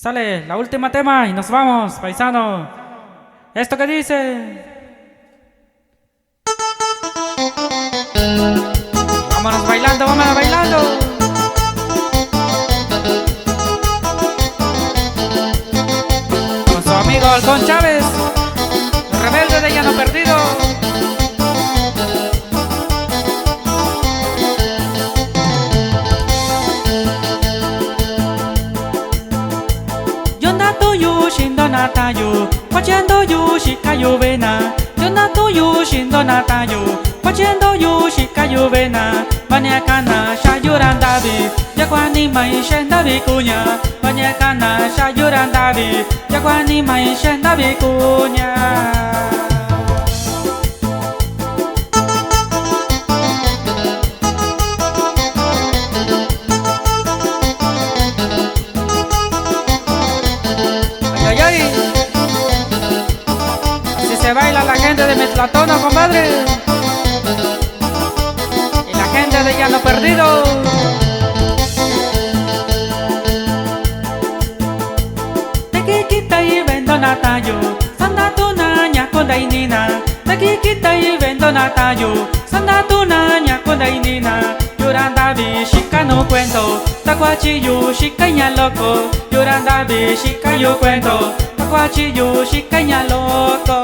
Sale la última tema y nos vamos, paisano. ¿Esto qué dice? Vámonos bailando, vámonos bailando. Con su amigo Halcón Chávez, el rebelde de Llano Perdido. Natayo, Pachendo Yushika Yuvena, Yonato Yushindo Natayo, Pachendo Yushika Yuvena, Banyakana Shayurandavi, Yakwani Mai Shendavi Kunya, Banyakana Shayurandavi, Yakwani Mai Shendavi Kunya. Así se baila la gente de Metlatono, compadre, y la gente de Llano Perdido. Tequita y vendo natayo, sandatuna ñakondainina. Tequita y vendo natayo, sandatuna ñakondainina. Yurandavi shika no cuento, tacuachiyu shika ña loco. Yurandavi shika yo cuento, tacuachiyu shika ña loco.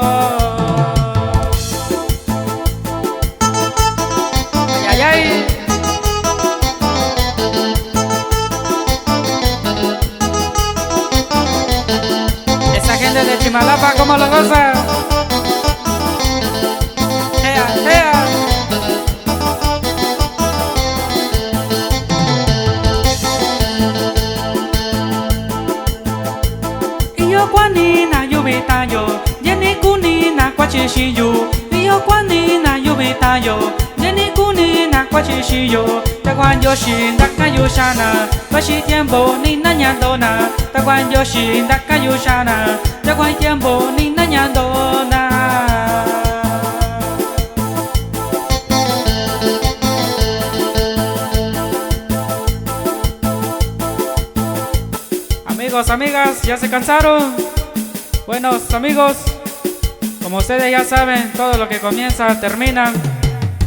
Ay, ay, ay. Esa gente de Chimalapa, ¿cómo lo goza? ¡Ea, ea! Iyo kwanina yubitayo, yeni kunina kwachishiyu. Iyo kwanina yubitayo, yeni kunina kwachishiyu. Taguan yoshin dakayushana, bashi tiempo nina ñandona. Taguan yoshin dakayushana, taguan tiempo nina ñandona. Amigos, amigas, ¿ya se cansaron? Buenos amigos, como ustedes ya saben, todo lo que comienza termina.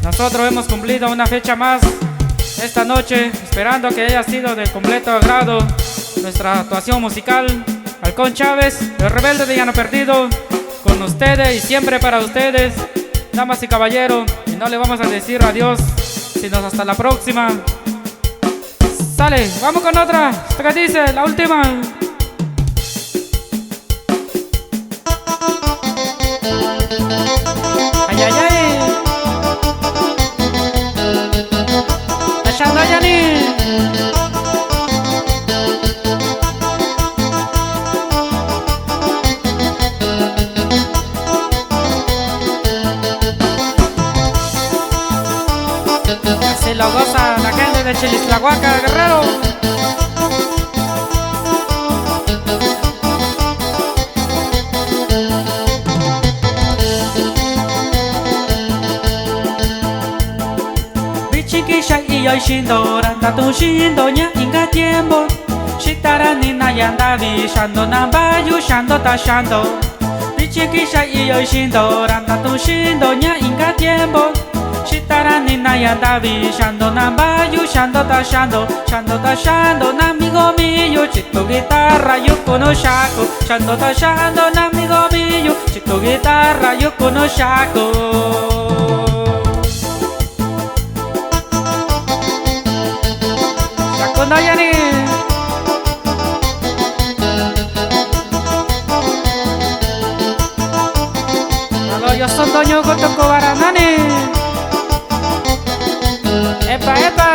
Nosotros hemos cumplido una fecha más esta noche, esperando que haya sido de completo agrado nuestra actuación musical. Halcón Chávez, el rebelde de Llano Perdido, con ustedes y siempre para ustedes, damas y caballeros, y no le vamos a decir adiós, sino hasta la próxima. Sale, vamos con otra. ¿Esto qué dice? La última. Ay, ay, ay. Tachando Yani. Así lo goza la gente de Chilislahuaca, Guerrero. Bichikisha iyo ishindo, randatu shindo nya inga tiempo. Shitara nina yandavi, shando nambayu, shando tashando. Bichikisha iyo ishindo, randatu shindo nya inga tiempo. Shitara nina yandavi, shando nambayu, shando tashando, namigo mío, chito guitarra, yo conosco, shando tashando, namigo mío, chito guitarra, yo conosco. Sacondo Yani. Kalau yo son doño kotoko baranani. Epa, epa.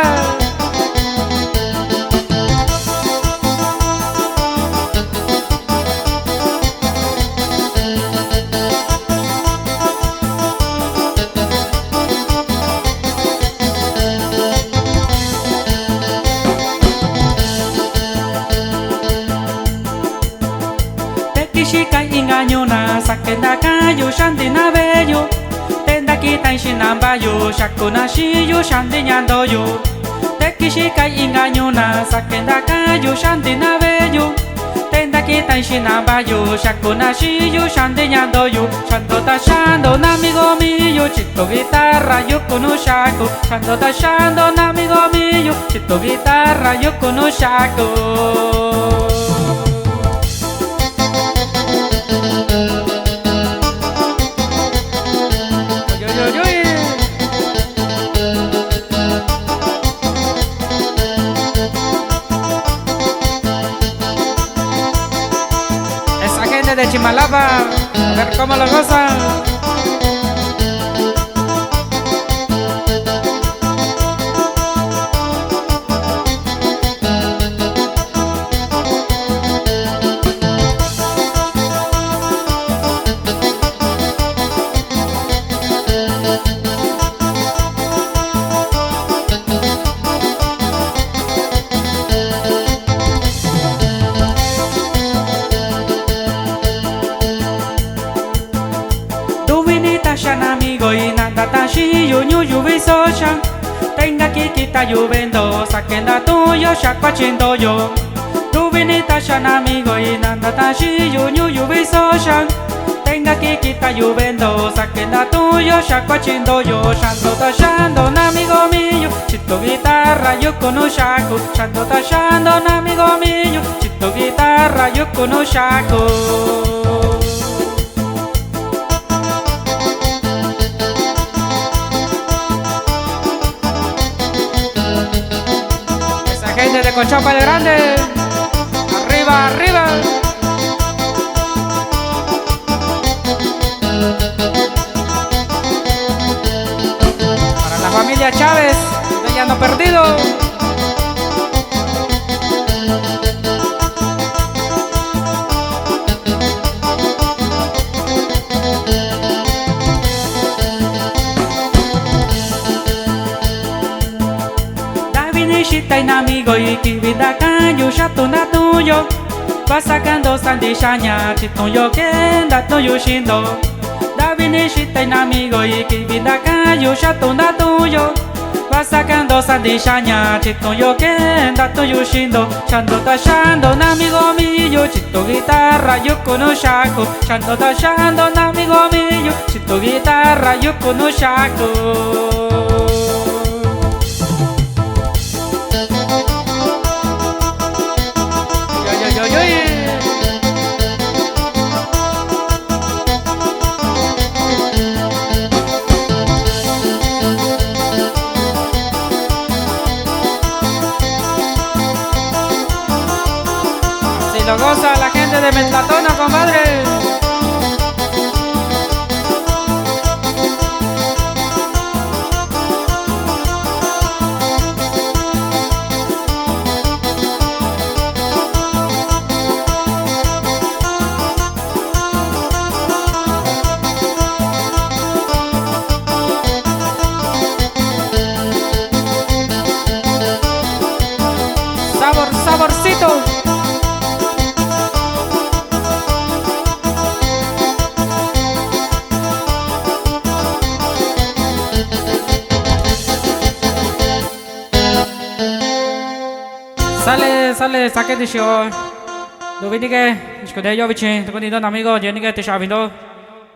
Tekishika inganyona, sakenda kayo, shantina bello. Tenda kita shinambayo, shakuna shiyo, shandiñandoyo. Tekishika inganyona, sakenda kayo, shantina bello. tenda kita shinamba yu shakuna shiyu shande nyando yu shando ta shando namigo miyu chito guitarra yu kunu shaku shando ta shando namigo miyu chito guitarra yu kunu shaku. De Chimalapa, a ver cómo lo gozan. Amigo y nada tan shiyu yu viso shan tenga kikita lluvendo saquen da tuyo shakwachendo yo tu vinita shan amigo y nada tan shiyu yu viso shan tenga kikita lluvendo saquen da tuyo shakwachendo yo shando ta shando amigo mío chito guitarra yo con shaku shando ta shando amigo mío chito guitarra yo con shaku. Gente de Cochapa de Grande, arriba, arriba. Para la familia Chávez, de Llano Perdido. Shita y amigo y que vida cayo shato na tuyo va sacando sandishanya chito yo que da tuyo shindo David shita y amigo y que vida cayo shato na tuyo va sacando sandishanya chito yo que da tuyo shindo shando ta shando amigo mío chito guitarra yo con shaku shando ta shando amigo mío chito guitarra yo con shaku. Lo goza la gente de Metlatona, compadre. Sabor, saborcito. Sale, saque de show. Dovini ke, isko de yo vichin, tukuni don amigo, jeni ke te shavindo.